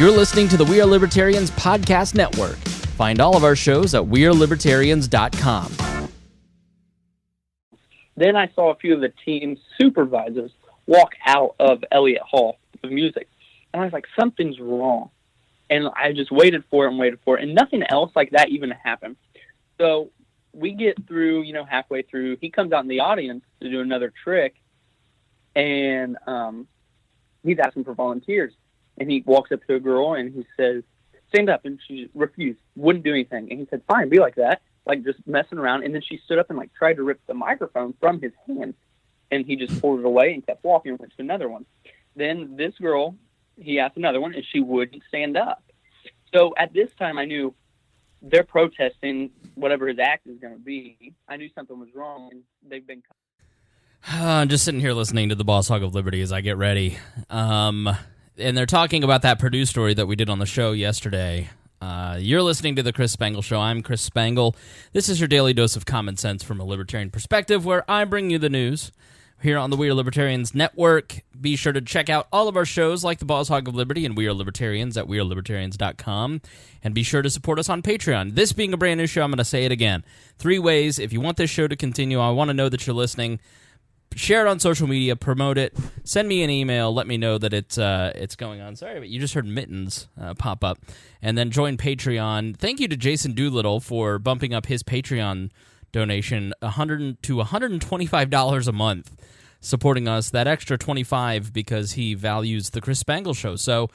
You're listening to the We Are Libertarians Podcast Network. Find all of our shows at wearelibertarians.com. Then I saw a few of the team supervisors walk out of Elliott Hall of Music. And I was like, something's wrong. And I just waited for it, and nothing else like that even happened. So we get through, halfway through. He comes out in the audience to do another trick, and he's asking for volunteers. And he walks up to a girl, and he says, stand up, and she refused, wouldn't do anything. And he said, fine, be like that, like just messing around. And then she stood up and tried to rip the microphone from his hand, and he just pulled it away and kept walking and went to another one. Then this girl, he asked another one, and she wouldn't stand up. So at this time, I knew they're protesting whatever his act is going to be. I knew something was wrong, and they've been... I'm just sitting here listening to the Boss Hog of Liberty as I get ready. And they're talking about that Purdue story that we did on the show yesterday. You're listening to The Chris Spangle Show. I'm Chris Spangle. This is your daily dose of common sense from a libertarian perspective, where I bring you the news here on the We Are Libertarians Network. Be sure to check out all of our shows like the Boss Hog of Liberty and We Are Libertarians at wearelibertarians.com. And be sure to support us on Patreon. This being a brand new show, I'm going to say it again. 3 ways. If you want this show to continue, I want to know that you're listening. Share it on social media, promote it, send me an email, let me know that it's going on. Sorry, but you just heard Mittens pop up. And then join Patreon. Thank you to Jason Doolittle for bumping up his Patreon donation $100 to $125 a month, supporting us. That extra $25 because he values the Chris Spangle Show. So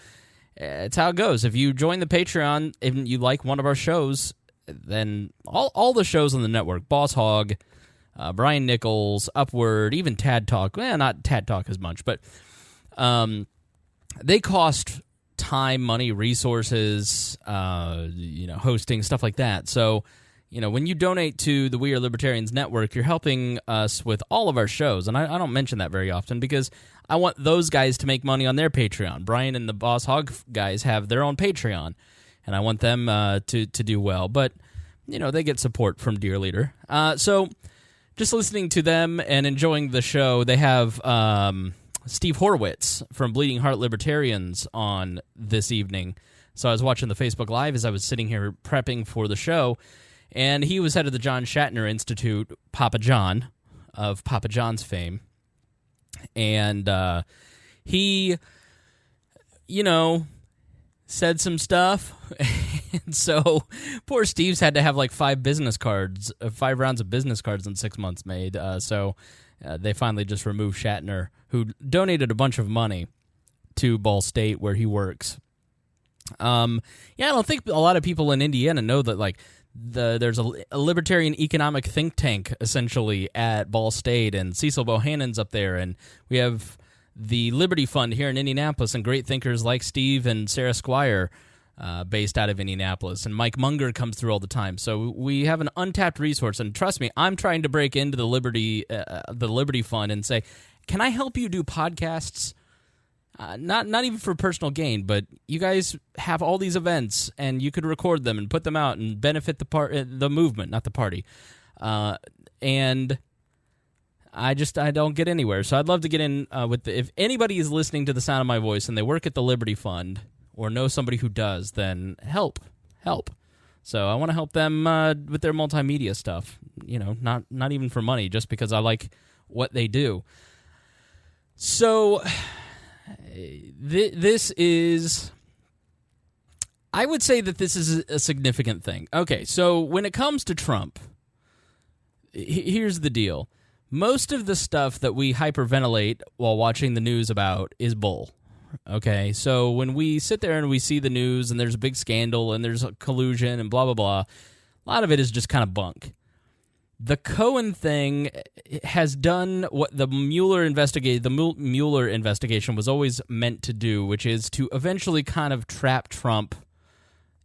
it's how it goes. If you join the Patreon, if you like one of our shows, then all the shows on the network, Boss Hog, Brian Nichols, Upward, even Tad Talk. Well, not Tad Talk as much, but they cost time, money, resources, hosting, stuff like that. So, when you donate to the We Are Libertarians Network, you're helping us with all of our shows. And I don't mention that very often because I want those guys to make money on their Patreon. Brian and the Boss Hog guys have their own Patreon, and I want them to do well. But, they get support from Dear Leader. So just listening to them and enjoying the show, they have Steve Horowitz from Bleeding Heart Libertarians on this evening. So I was watching the Facebook Live as I was sitting here prepping for the show, and he was head of the John Shatner Institute, Papa John, of Papa John's fame. And he, said some stuff, and so poor Steve's had to have 5 rounds of business cards in 6 months made. So they finally just removed Shatner, who donated a bunch of money to Ball State where he works. I don't think a lot of people in Indiana know that there's a libertarian economic think tank essentially at Ball State, and Cecil Bohannon's up there, and we have the Liberty Fund here in Indianapolis, and great thinkers like Steve and Sarah Squire based out of Indianapolis, and Mike Munger comes through all the time. So we have an untapped resource, and trust me, I'm trying to break into the Liberty Fund and say, can I help you do podcasts? Not even for personal gain, but you guys have all these events, and you could record them and put them out and benefit the movement, not the party. And I don't get anywhere. So I'd love to get in if anybody is listening to the sound of my voice and they work at the Liberty Fund or know somebody who does, then help. So I want to help them with their multimedia stuff, not even for money, just because I like what they do. So this is, I would say that this is a significant thing. Okay, so when it comes to Trump, here's the deal. Most of the stuff that we hyperventilate while watching the news about is bull, okay? So when we sit there and we see the news and there's a big scandal and there's a collusion and blah, blah, blah, a lot of it is just kind of bunk. The Cohen thing has done what the Mueller investigation was always meant to do, which is to eventually kind of trap Trump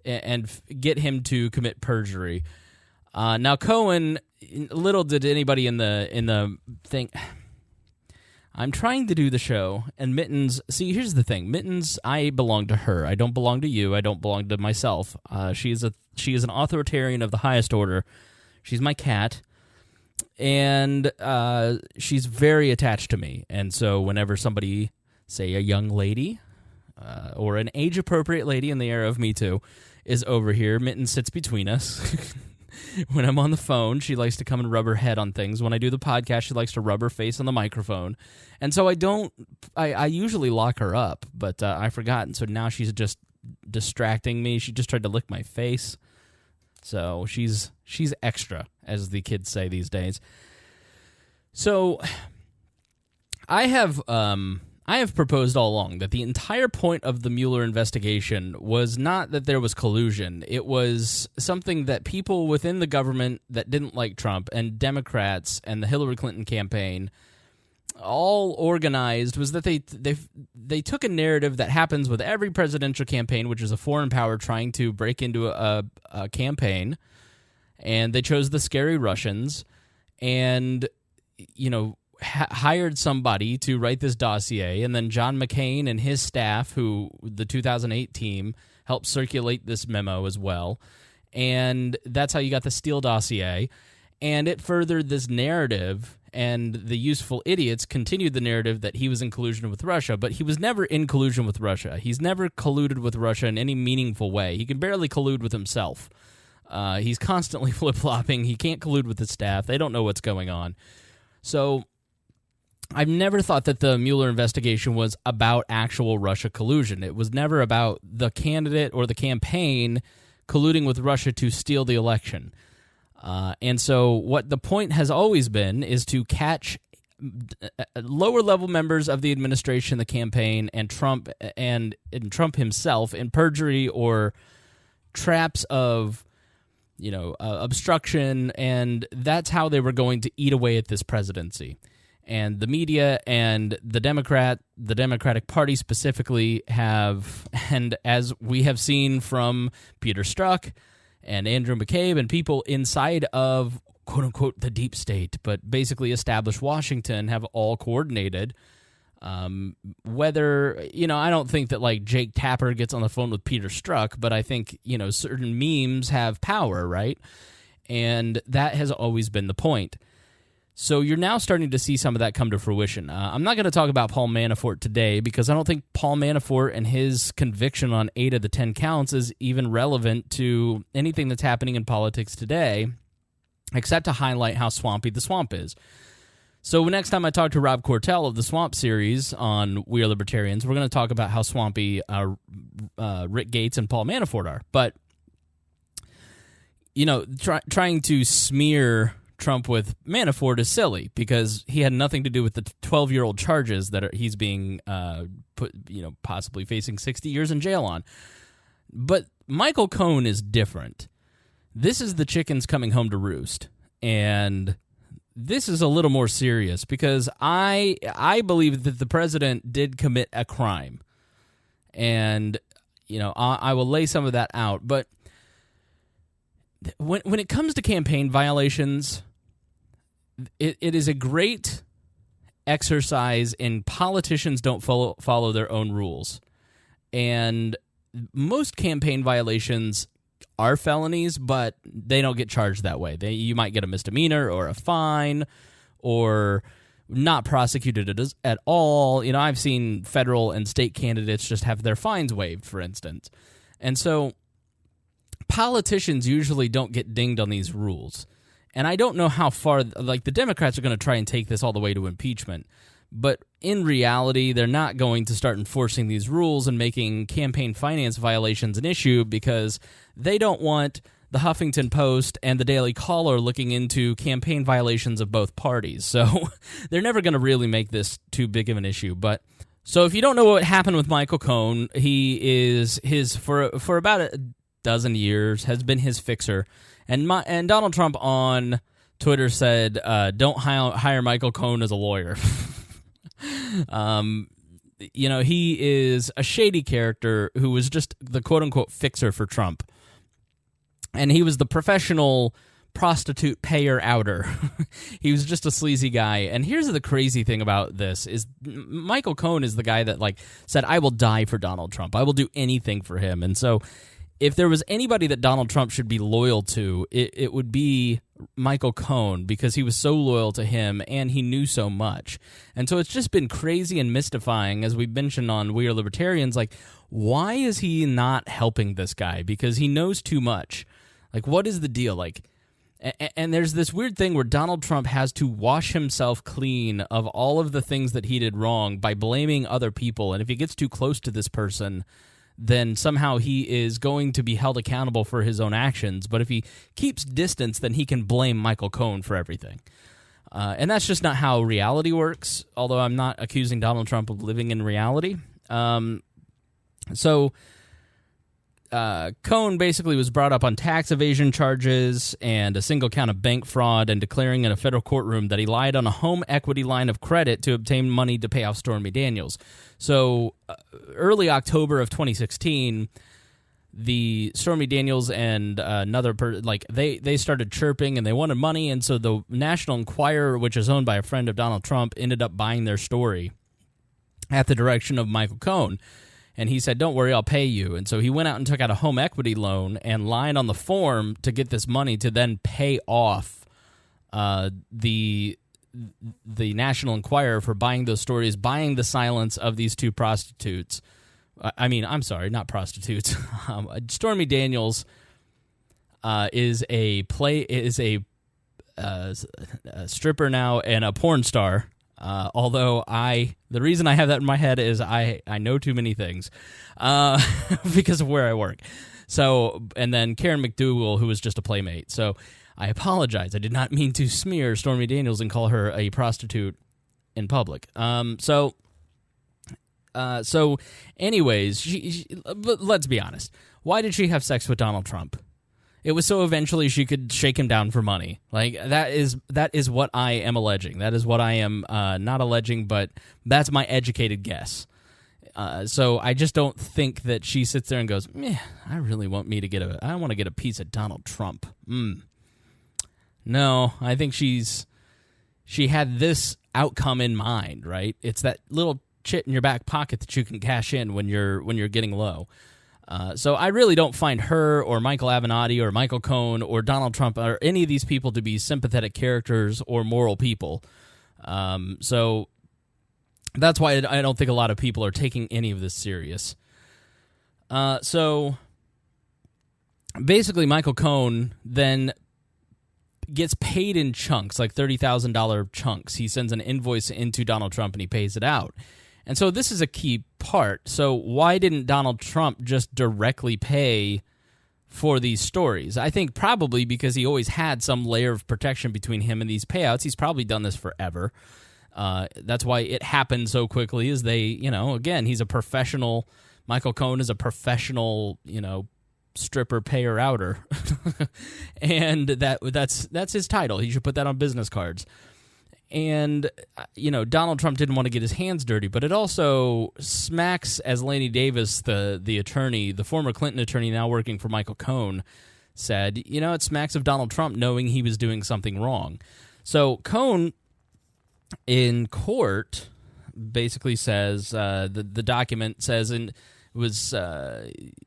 and get him to commit perjury. Now, Cohen, little did anybody in the thing. I'm trying to do the show, and Mittens. See, here's the thing, Mittens. I belong to her. I don't belong to you. I don't belong to myself. She is an authoritarian of the highest order. She's my cat, and she's very attached to me. And so, whenever somebody, say a young lady, or an age-appropriate lady in the era of Me Too, is over here. Mitten sits between us. When I'm on the phone, she likes to come and rub her head on things. When I do the podcast, she likes to rub her face on the microphone. And so I usually lock her up, but I forgot. And so now she's just distracting me. She just tried to lick my face. So she's extra, as the kids say these days. So I have proposed all along that the entire point of the Mueller investigation was not that there was collusion. It was something that people within the government that didn't like Trump and Democrats and the Hillary Clinton campaign all organized, was that they took a narrative that happens with every presidential campaign, which is a foreign power trying to break into a campaign, and they chose the scary Russians and, hired somebody to write this dossier, and then John McCain and his staff, who the 2008 team, helped circulate this memo as well, and that's how you got the Steele dossier, and it furthered this narrative, and the useful idiots continued the narrative that he was in collusion with Russia, but he was never in collusion with Russia. He's never colluded with Russia in any meaningful way. He can barely collude with himself. He's constantly flip-flopping. He can't collude with his staff. They don't know what's going on. So I've never thought that the Mueller investigation was about actual Russia collusion. It was never about the candidate or the campaign colluding with Russia to steal the election. And so what the point has always been is to catch lower-level members of the administration, the campaign, and Trump himself in perjury or traps of obstruction, and that's how they were going to eat away at this presidency. And the media and the Democratic Party specifically have, and as we have seen from Peter Strzok and Andrew McCabe and people inside of, quote-unquote, the deep state, but basically established Washington, have all coordinated. Whether, I don't think that, like, Jake Tapper gets on the phone with Peter Strzok, but I think, certain memes have power, right? And that has always been the point. So you're now starting to see some of that come to fruition. I'm not going to talk about Paul Manafort today because I don't think Paul Manafort and his conviction on 8 of the 10 counts is even relevant to anything that's happening in politics today, except to highlight how swampy the swamp is. So next time I talk to Rob Cortell of the Swamp series on We Are Libertarians, we're going to talk about how swampy Rick Gates and Paul Manafort are. But, trying to smear Trump with Manafort is silly because he had nothing to do with the 12-year-old charges that he's being possibly facing 60 years in jail on. But Michael Cohen is different. This is the chickens coming home to roost, and this is a little more serious because I believe that the president did commit a crime, and I will lay some of that out. But when it comes to campaign violations, it is a great exercise in politicians don't follow their own rules. And most campaign violations are felonies, but they don't get charged that way. You might get a misdemeanor or a fine or not prosecuted at all. I've seen federal and state candidates just have their fines waived, for instance. And so politicians usually don't get dinged on these rules. And I don't know how far, the Democrats are going to try and take this all the way to impeachment. But in reality, they're not going to start enforcing these rules and making campaign finance violations an issue because they don't want the Huffington Post and the Daily Caller looking into campaign violations of both parties. So they're never going to really make this too big of an issue. But so if you don't know what happened with Michael Cohen, he is for about a dozen years has been his fixer. And Donald Trump on Twitter said, don't hire Michael Cohen as a lawyer. He is a shady character who was just the quote-unquote fixer for Trump. And he was the professional prostitute payer-outer. He was just a sleazy guy. And here's the crazy thing about this is Michael Cohen is the guy that said, I will die for Donald Trump. I will do anything for him. And so if there was anybody that Donald Trump should be loyal to, it would be Michael Cohen because he was so loyal to him and he knew so much. And so it's just been crazy and mystifying, as we mentioned on We Are Libertarians, like, why is he not helping this guy? Because he knows too much. Like, what is the deal? Like, and there's this weird thing where Donald Trump has to wash himself clean of all of the things that he did wrong by blaming other people. And if he gets too close to this person, then somehow he is going to be held accountable for his own actions. But if he keeps distance, then he can blame Michael Cohen for everything. And that's just not how reality works, although I'm not accusing Donald Trump of living in reality. Cohen basically was brought up on tax evasion charges and a single count of bank fraud, and declaring in a federal courtroom that he lied on a home equity line of credit to obtain money to pay off Stormy Daniels. So early October of 2016, the Stormy Daniels and another they started chirping and they wanted money, and so the National Enquirer, which is owned by a friend of Donald Trump, ended up buying their story at the direction of Michael Cohen. And he said, "Don't worry, I'll pay you." And so he went out and took out a home equity loan and lied on the form to get this money to then pay off the National Enquirer for buying those stories, buying the silence of these two prostitutes. I'm sorry, not prostitutes. Stormy Daniels is a stripper now and a porn star. Although the reason I have that in my head is I know too many things because of where I work. So, and then Karen McDougal, who was just a playmate. So I apologize. I did not mean to smear Stormy Daniels and call her a prostitute in public. So anyways, but let's be honest. Why did she have sex with Donald Trump? It was so eventually she could shake him down for money. Like, that is what I am alleging. That is what I am not alleging, but that's my educated guess. So I just don't think that she sits there and goes, I really want me to I want to get a piece of Donald Trump. No, I think she had this outcome in mind, right? It's that little chit in your back pocket that you can cash in when you're getting low. So I really don't find her or Michael Avenatti or Michael Cohen or Donald Trump or any of these people to be sympathetic characters or moral people. So that's why I don't think a lot of people are taking any of this serious. So basically Michael Cohen then gets paid in chunks, like $30,000 chunks. He sends an invoice into Donald Trump and he pays it out. And so this is a key part. So why didn't Donald Trump just directly pay for these stories? I think probably because he always had some layer of protection between him and these payouts. He's probably done this forever. That's why it happened so quickly, is again, he's a professional. Michael Cohen is a professional, stripper payer outer. And that's his title. He should put that on business cards. And, Donald Trump didn't want to get his hands dirty, but it also smacks, as Laney Davis, the attorney, the former Clinton attorney now working for Michael Cohen, said, it smacks of Donald Trump knowing he was doing something wrong. So Cohen in court basically says, the document says,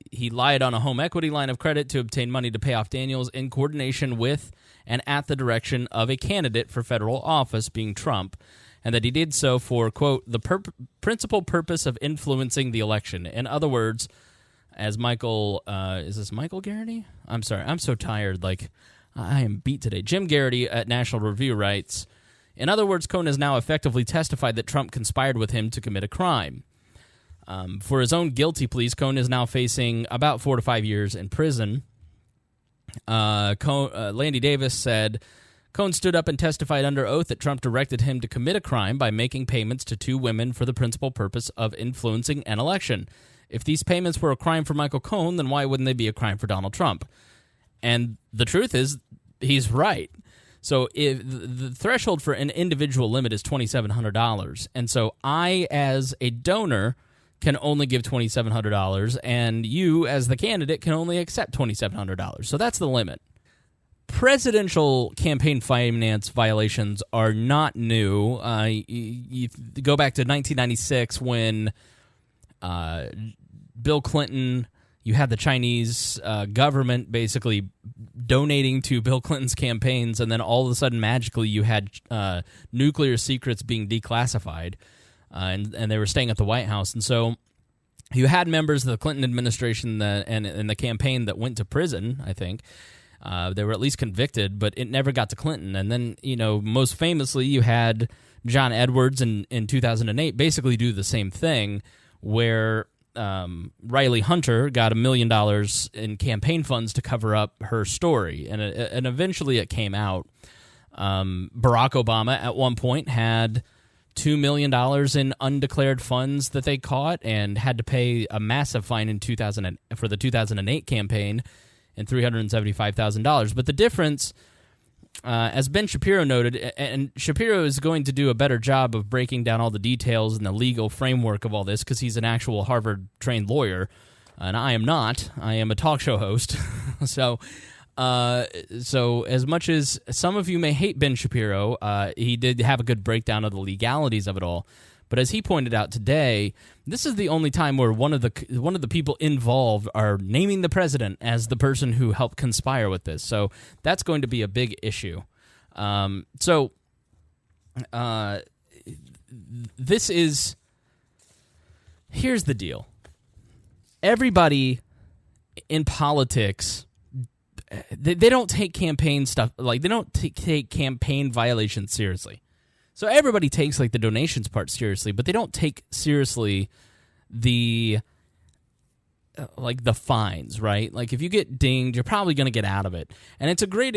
he lied on a home equity line of credit to obtain money to pay off Daniels in coordination with and at the direction of a candidate for federal office, being Trump, and that he did so for, quote, the principal purpose of influencing the election. In other words, as Michael, is this Michael Garrity? I'm sorry, I'm so tired, I am beat today. Jim Garrity at National Review writes, in other words, Cohen has now effectively testified that Trump conspired with him to commit a crime. For his own guilty pleas, Cohen is now facing about 4 to 5 years in prison. Landy Davis said, Cohen stood up and testified under oath that Trump directed him to commit a crime by making payments to 2 women for the principal purpose of influencing an election. If these payments were a crime for Michael Cohen, then why wouldn't they be a crime for Donald Trump? And the truth is, he's right. So if the threshold for an individual limit is $2,700, and so I, as a donor, can only give $2,700, and you, as the candidate, can only accept $2,700. So that's the limit. Presidential campaign finance violations are not new. You go back to 1996 when Bill Clinton, You had the Chinese government basically donating to Bill Clinton's campaigns, and then all of a sudden, magically, you had nuclear secrets being declassified, and they were staying at the White House. And so you had members of the Clinton administration and the campaign that went to prison, I think. They were at least convicted, but it never got to Clinton. And then, most famously, you had John Edwards in 2008 basically do the same thing, where Riley Hunter got $1 million in campaign funds to cover up her story, and eventually it came out. Barack Obama at one point had $2 million in undeclared funds that they caught and had to pay a massive fine for the 2008 campaign and $375,000. But the difference, as Ben Shapiro noted, and Shapiro is going to do a better job of breaking down all the details and the legal framework of all this because he's an actual Harvard-trained lawyer, and I am not. I am a talk show host. So as much as some of you may hate Ben Shapiro, he did have a good breakdown of the legalities of it all. But as he pointed out today, this is the only time where one of the people involved are naming the president as the person who helped conspire with this. So that's going to be a big issue. Here's the deal. Everybody in politics, they don't take campaign stuff, like they don't take campaign violations seriously. So everybody takes the donations part seriously, but they don't take seriously the fines, right? Like if you get dinged, you're probably going to get out of it. And it's a great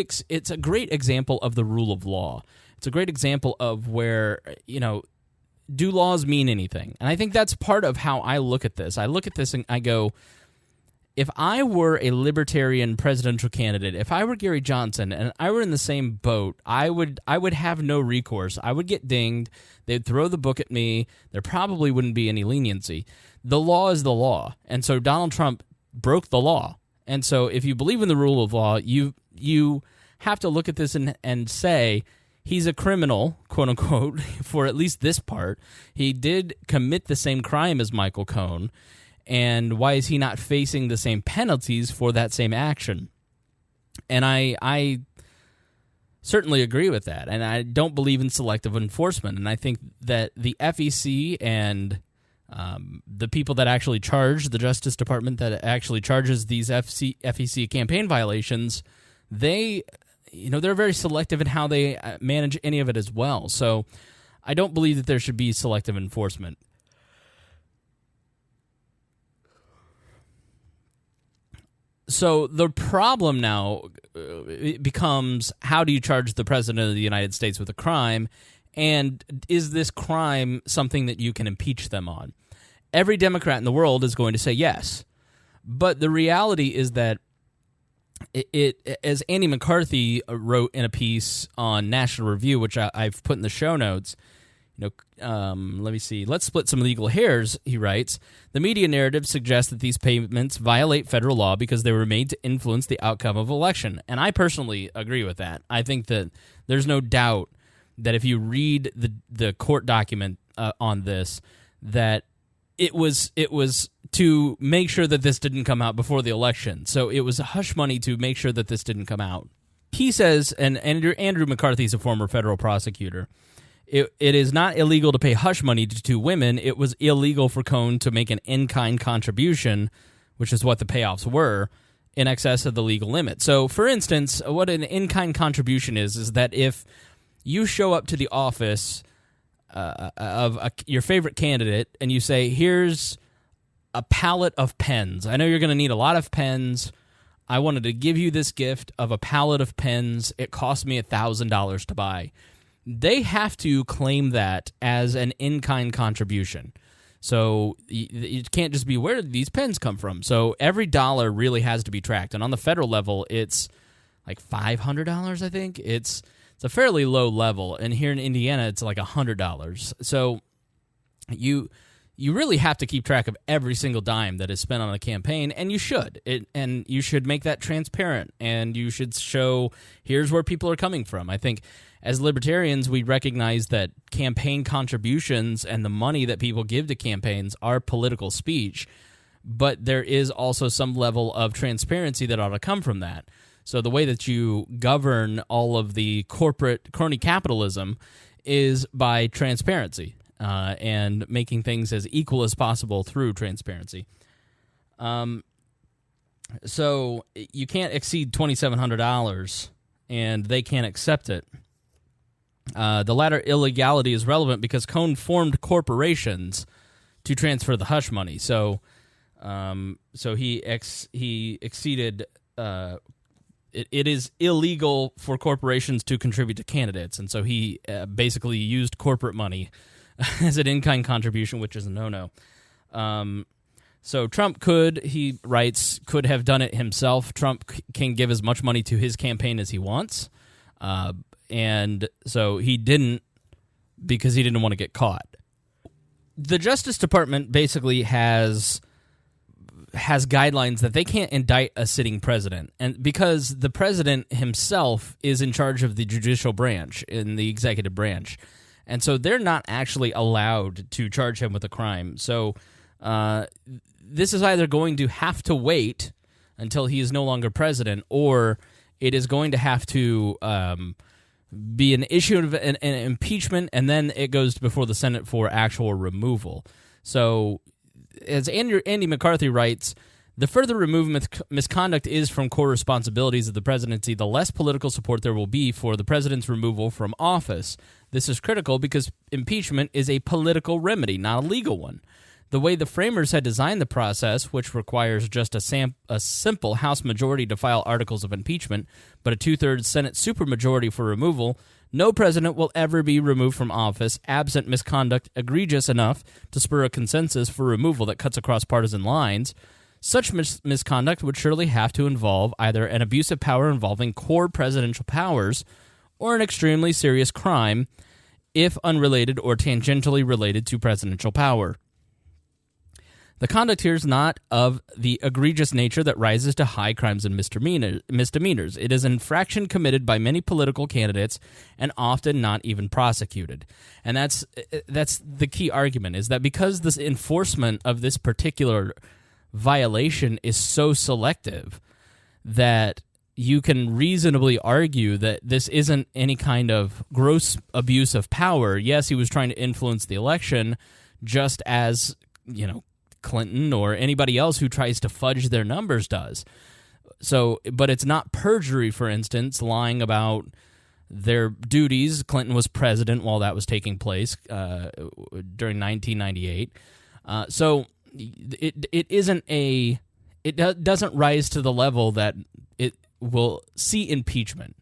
example of the rule of law. It's a great example of where, do laws mean anything? And I think that's part of how I look at this. I look at this and I go, if I were a libertarian presidential candidate, if I were Gary Johnson and I were in the same boat, I would have no recourse. I would get dinged. They'd throw the book at me. There probably wouldn't be any leniency. The law is the law. And so Donald Trump broke the law. And so if you believe in the rule of law, you have to look at this and say he's a criminal, quote unquote, for at least this part. He did commit the same crime as Michael Cohen. And why is he not facing the same penalties for that same action? And I certainly agree with that. And I don't believe in selective enforcement. And I think that the FEC and the people that actually charge, the Justice Department that actually charges these FEC campaign violations, they're very selective in how they manage any of it as well. So I don't believe that there should be selective enforcement. So the problem now becomes, how do you charge the president of the United States with a crime, and is this crime something that you can impeach them on? Every Democrat in the world is going to say yes, but the reality is that it as Andy McCarthy wrote in a piece on National Review, which I've put in the show notes, let me see. Let's split some legal hairs, he writes. The media narrative suggests that these payments violate federal law because they were made to influence the outcome of election. And I personally agree with that. I think that there's no doubt that if you read the court document on this, that it was to make sure that this didn't come out before the election. So it was hush money to make sure that this didn't come out. He says, and Andrew McCarthy is a former federal prosecutor, It is not illegal to pay hush money to two women. It was illegal for Cohen to make an in-kind contribution, which is what the payoffs were, in excess of the legal limit. So, for instance, what an in-kind contribution is that if you show up to the office of your favorite candidate and you say, here's a pallet of pens. I know you're going to need a lot of pens. I wanted to give you this gift of a pallet of pens. It cost me $1,000 to buy. They have to claim that as an in-kind contribution. So it can't just be, where did these pens come from? So every dollar really has to be tracked. And on the federal level, it's like $500, I think. It's a fairly low level. And here in Indiana, it's like $100. So you really have to keep track of every single dime that is spent on a campaign, and you should. And you should make that transparent, and you should show, here's where people are coming from. I think as libertarians, we recognize that campaign contributions and the money that people give to campaigns are political speech, but there is also some level of transparency that ought to come from that. So the way that you govern all of the corporate crony capitalism is by transparency and making things as equal as possible through transparency. So you can't exceed $2,700, and they can't accept it. The latter illegality is relevant because Cohen formed corporations to transfer the hush money. So he exceeded. It is illegal for corporations to contribute to candidates, and so he basically used corporate money as an in-kind contribution, which is a no-no. So Trump he writes, could have done it himself. Trump can give as much money to his campaign as he wants, and so he didn't because he didn't want to get caught. The Justice Department basically has guidelines that they can't indict a sitting president, and because the president himself is in charge of the judicial branch in the executive branch, and so they're not actually allowed to charge him with a crime. So this is either going to have to wait until he is no longer president, or it is going to have to be an issue of an impeachment, and then it goes before the Senate for actual removal. So as Andy McCarthy writes, the further removed misconduct is from core responsibilities of the presidency, the less political support there will be for the president's removal from office. This is critical because impeachment is a political remedy, not a legal one. The way the framers had designed the process, which requires just a simple House majority to file articles of impeachment, but a two-thirds Senate supermajority for removal, no president will ever be removed from office absent misconduct egregious enough to spur a consensus for removal that cuts across partisan lines. Such misconduct would surely have to involve either an abuse of power involving core presidential powers or an extremely serious crime, if unrelated or tangentially related to presidential power. The conduct here is not of the egregious nature that rises to high crimes and misdemeanors. It is an infraction committed by many political candidates and often not even prosecuted. And that's the key argument, is that because this enforcement of this particular violation is so selective that you can reasonably argue that this isn't any kind of gross abuse of power. Yes, he was trying to influence the election, just as, Clinton or anybody else who tries to fudge their numbers does. So, but it's not perjury, for instance, lying about their duties. Clinton was president while that was taking place during 1998. So it doesn't rise to the level that it will see impeachment.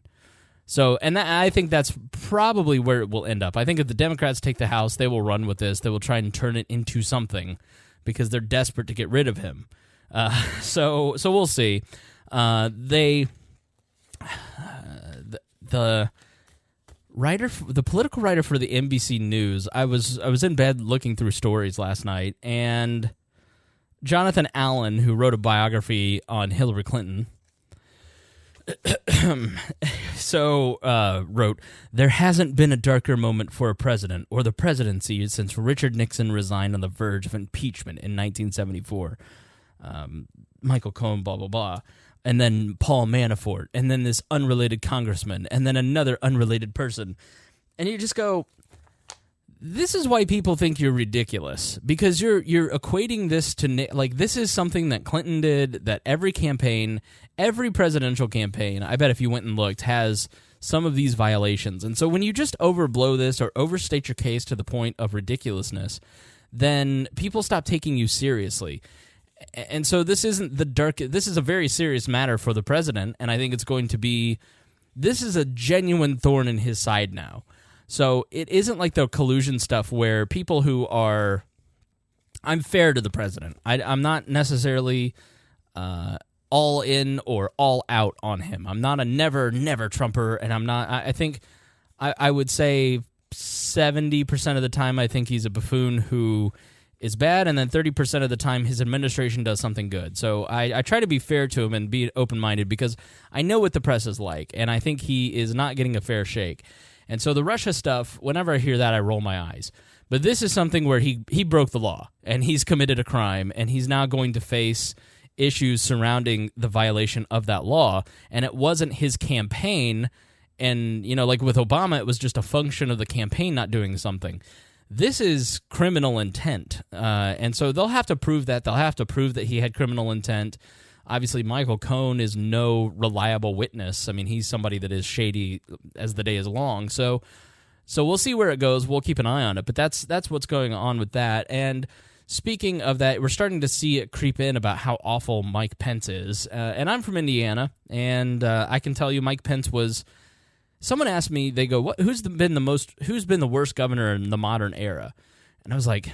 So, and I think that's probably where it will end up. I think if the Democrats take the House, they will run with this. They will try and turn it into something, because they're desperate to get rid of him. So we'll see. The political writer for the NBC News, I was in bed looking through stories last night, and Jonathan Allen, who wrote a biography on Hillary Clinton, wrote, "There hasn't been a darker moment for a president or the presidency since Richard Nixon resigned on the verge of impeachment in 1974. Michael Cohen, blah, blah, blah. And then Paul Manafort, and then this unrelated congressman, and then another unrelated person." And you just go, this is why people think you're ridiculous, because you're equating this to, this is something that Clinton did, that every presidential campaign, I bet if you went and looked, has some of these violations. And so when you just overblow this or overstate your case to the point of ridiculousness, then people stop taking you seriously. And so this is a very serious matter for the president, and I think this is a genuine thorn in his side now. So it isn't like the collusion stuff where people who are... I'm fair to the president. I'm not necessarily all in or all out on him. I'm not a never Trumper, and I'm not... I think I would say 70% of the time I think he's a buffoon who is bad, and then 30% of the time his administration does something good. So I try to be fair to him and be open-minded, because I know what the press is like, and I think he is not getting a fair shake. And so the Russia stuff, whenever I hear that, I roll my eyes. But this is something where he broke the law, and he's committed a crime, and he's now going to face issues surrounding the violation of that law, and it wasn't his campaign, and, like with Obama, it was just a function of the campaign not doing something. This is criminal intent, and so they'll have to prove that. They'll have to prove that he had criminal intent. Obviously, Michael Cohen is no reliable witness. I mean, he's somebody that is shady as the day is long, so we'll see where it goes. We'll keep an eye on it, but that's what's going on with that. And speaking of that, we're starting to see it creep in about how awful Mike Pence is. And I'm from Indiana, and I can tell you Mike Pence was... Someone asked me, they go, who's been the worst governor in the modern era? And I was like,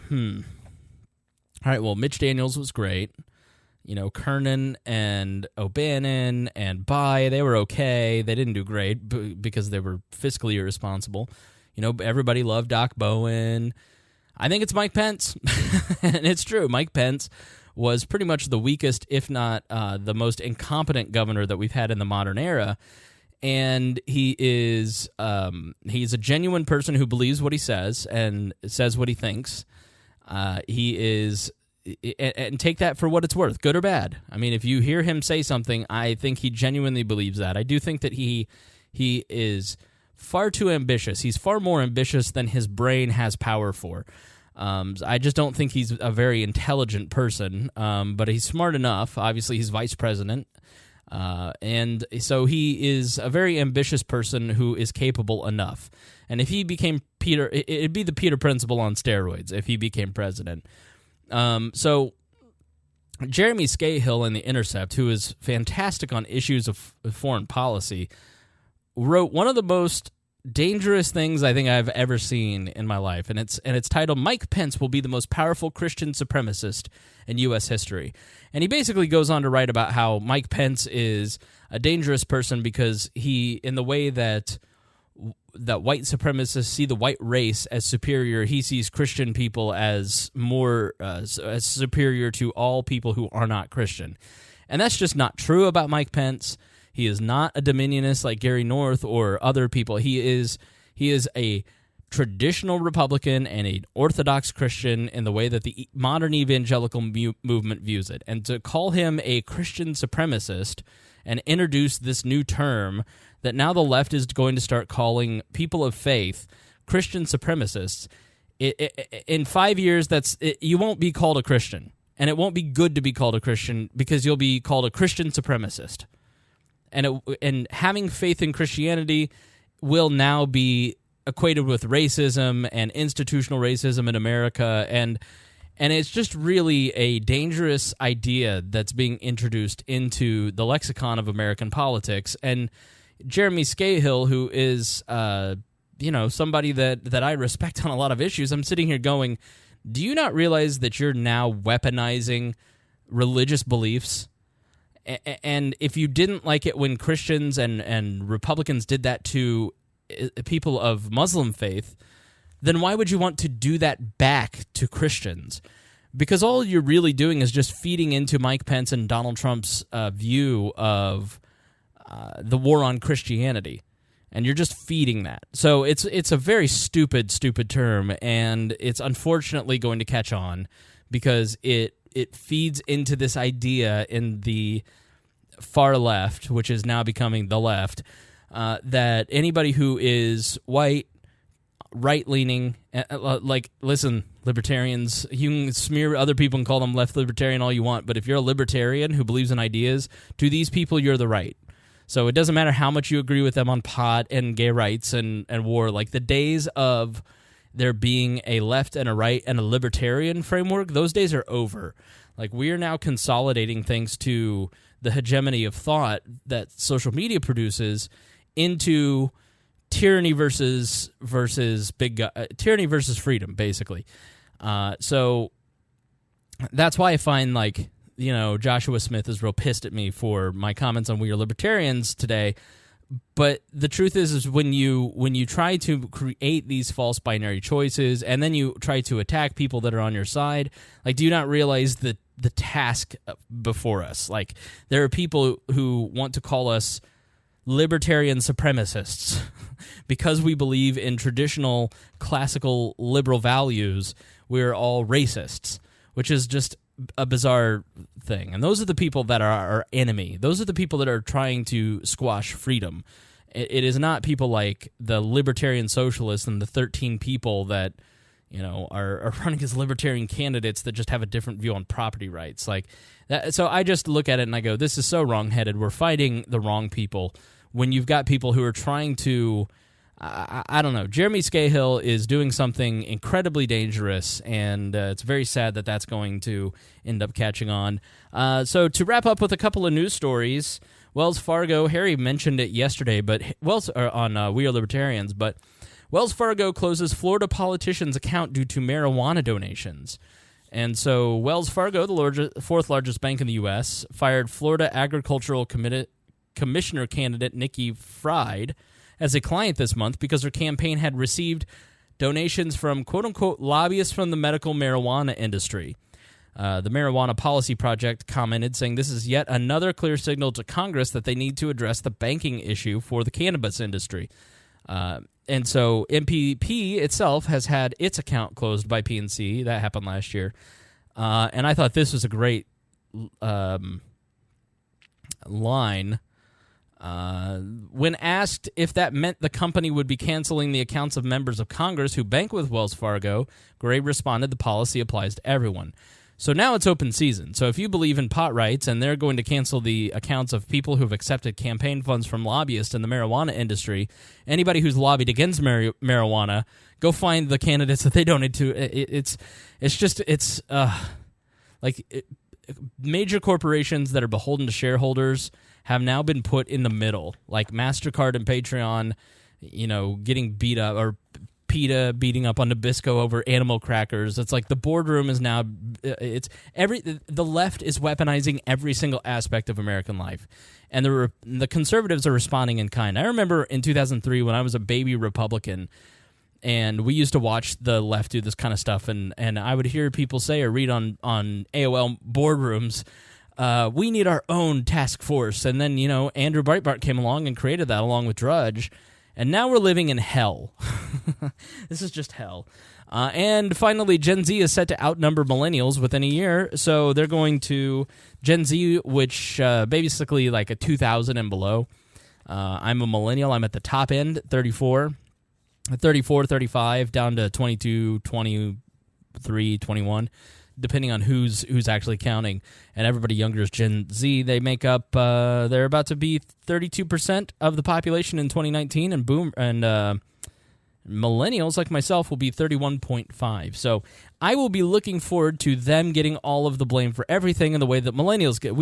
All right, well, Mitch Daniels was great. Kernan and O'Bannon and Bai, they were okay. They didn't do great because they were fiscally irresponsible. Everybody loved Doc Bowen. I think it's Mike Pence. And it's true. Mike Pence was pretty much the weakest, if not the most incompetent governor that we've had in the modern era. And he is he's a genuine person who believes what he says and says what he thinks. He is, and take that for what it's worth, good or bad. I mean, if you hear him say something, I think he genuinely believes that. I do think that he is far too ambitious. He's far more ambitious than his brain has power for. I just don't think he's a very intelligent person, but he's smart enough. Obviously, he's vice president. And so he is a very ambitious person who is capable enough. And if he became Peter, it'd be the Peter Principle on steroids if he became president. So Jeremy Scahill in The Intercept, who is fantastic on issues of foreign policy, wrote one of the most dangerous things I think I've ever seen in my life, and it's titled "Mike Pence will be the most powerful Christian supremacist in U.S. history." And he basically goes on to write about how Mike Pence is a dangerous person because he, in the way that white supremacists see the white race as superior, he sees Christian people as more as superior to all people who are not Christian. And that's just not true about Mike Pence. He is not a dominionist like Gary North or other people. He is a traditional Republican and an Orthodox Christian in the way that the modern evangelical movement views it. And to call him a Christian supremacist and introduce this new term that now the left is going to start calling people of faith Christian supremacists, in 5 years, you won't be called a Christian. And it won't be good to be called a Christian because you'll be called a Christian supremacist. And having faith in Christianity will now be equated with racism and institutional racism in America, and it's just really a dangerous idea that's being introduced into the lexicon of American politics. And Jeremy Scahill, who is somebody that I respect on a lot of issues, I'm sitting here going, do you not realize that you're now weaponizing religious beliefs? And if you didn't like it when Christians and Republicans did that to people of Muslim faith, then why would you want to do that back to Christians? Because all you're really doing is just feeding into Mike Pence and Donald Trump's view of the war on Christianity. And you're just feeding that. So it's a very stupid term, and it's unfortunately going to catch on because it feeds into this idea in the far left, which is now becoming the left, that anybody who is white, right-leaning, listen, libertarians, you can smear other people and call them left libertarian all you want, but if you're a libertarian who believes in ideas, to these people, you're the right. So it doesn't matter how much you agree with them on pot and gay rights and war. Like the days of there being a left and a right and a libertarian framework, those days are over. Like we are now consolidating thanks to the hegemony of thought that social media produces into tyranny versus tyranny versus freedom, basically. So that's why I find Joshua Smith is real pissed at me for my comments on We Are Libertarians today. But the truth is when you try to create these false binary choices and then you try to attack people that are on your side, do you not realize the task before us? There are people who want to call us libertarian supremacists. Because we believe in traditional classical liberal values, we're all racists, which is just a bizarre thing. And those are the people that are our enemy. Those are the people that are trying to squash freedom. It is not people like the libertarian socialists and the 13 people that, you know, are running as libertarian candidates that just have a different view on property rights. Like that. So I just look at it and I go, this is so wrong-headed. We're fighting the wrong people when you've got people who are trying to, I don't know. Jeremy Scahill is doing something incredibly dangerous, and it's very sad that that's going to end up catching on. So to wrap up with a couple of news stories, Wells Fargo, Harry mentioned it yesterday, but on We Are Libertarians, but Wells Fargo closes Florida politician's account due to marijuana donations. And so Wells Fargo, the fourth largest bank in the U.S., fired Florida Agricultural Commissioner candidate Nikki Fried as a client this month because her campaign had received donations from quote-unquote lobbyists from the medical marijuana industry. The Marijuana Policy Project commented, saying this is yet another clear signal to Congress that they need to address the banking issue for the cannabis industry. And so MPP itself has had its account closed by PNC. That happened last year. And I thought this was a great line. When asked if that meant the company would be canceling the accounts of members of Congress who bank with Wells Fargo, Gray responded, the policy applies to everyone. So now it's open season. So if you believe in pot rights and they're going to cancel the accounts of people who have accepted campaign funds from lobbyists in the marijuana industry, anybody who's lobbied against marijuana, go find the candidates that they donate to. Major corporations that are beholden to shareholders have now been put in the middle, like MasterCard and Patreon, you know, getting beat up, or PETA beating up on Nabisco over animal crackers. It's like the boardroom is now, the left is weaponizing every single aspect of American life. And the conservatives are responding in kind. I remember in 2003 when I was a baby Republican, and we used to watch the left do this kind of stuff, and I would hear people say or read on AOL boardrooms, we need our own task force. And then, you know, Andrew Breitbart came along and created that along with Drudge. And now we're living in hell. This is just hell. And finally, Gen Z is set to outnumber millennials within a year. So they're going to Gen Z, which basically like a 2000 and below. I'm a millennial. I'm at the top end, 34, 35, down to 22, 23, 21. Depending on who's actually counting, and everybody younger is Gen Z. They make up. They're about to be 32% of the population in 2019, and millennials like myself will be 31.5. So I will be looking forward to them getting all of the blame for everything in the way that millennials get.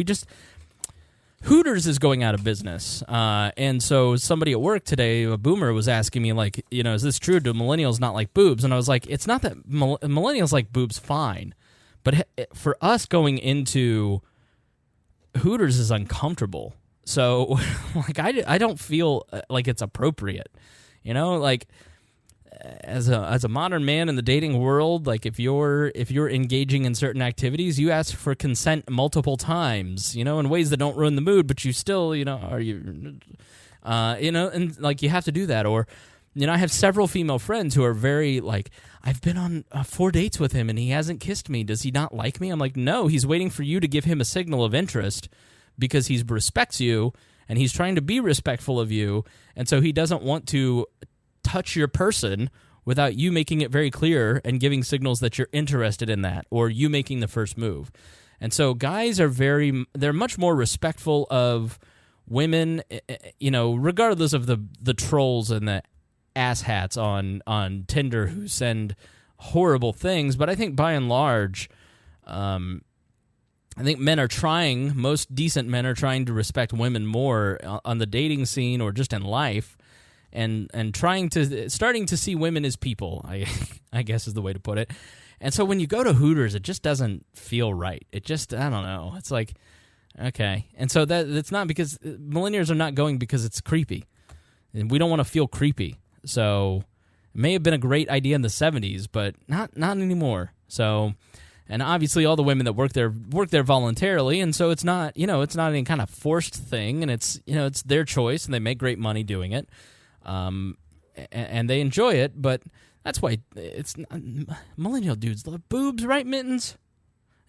Hooters is going out of business, and so somebody at work today, a boomer, was asking me, like, you know, is this true? Do millennials not like boobs? And I was like, it's not that millennials like boobs fine. But for us, going into Hooters is uncomfortable. So, like, I don't feel like it's appropriate. You know, like, as a modern man in the dating world, like, if you're engaging in certain activities, you ask for consent multiple times, you know, in ways that don't ruin the mood, but you still, you know, and like, you have to do that. Or, you know, I have several female friends who are very like, I've been on 4 dates with him and he hasn't kissed me. Does he not like me? I'm like, no, he's waiting for you to give him a signal of interest because he respects you and he's trying to be respectful of you. And so he doesn't want to touch your person without you making it very clear and giving signals that you're interested in that, or you making the first move. And so guys they're much more respectful of women, you know, regardless of the trolls and the asshats on Tinder who send horrible things. But I think by and large, I think most decent men are trying to respect women more on the dating scene or just in life, and starting to see women as people, I guess is the way to put it. And so when you go to Hooters, it just doesn't feel right. It just, I don't know. It's like, okay. And so that's not because millennials are not going because it's creepy. And we don't want to feel creepy. So it may have been a great idea in the 70s, but not anymore. So And obviously, all the women that work there voluntarily, and so it's not any kind of forced thing, and it's their choice, and they make great money doing it, and they enjoy it. But that's why it's millennial dudes love boobs, right, Mittens?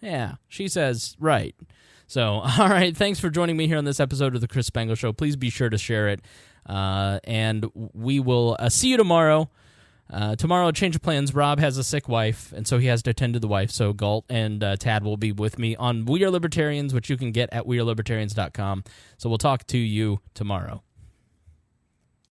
Yeah, she says right. So, all right, thanks for joining me here on this episode of the Chris Spangle Show. Please be sure to share it, and we will see you tomorrow. Tomorrow, change of plans. Rob has a sick wife, and so he has to attend to the wife. So Galt and Tad will be with me on We Are Libertarians, which you can get at wearelibertarians.com. So we'll talk to you tomorrow.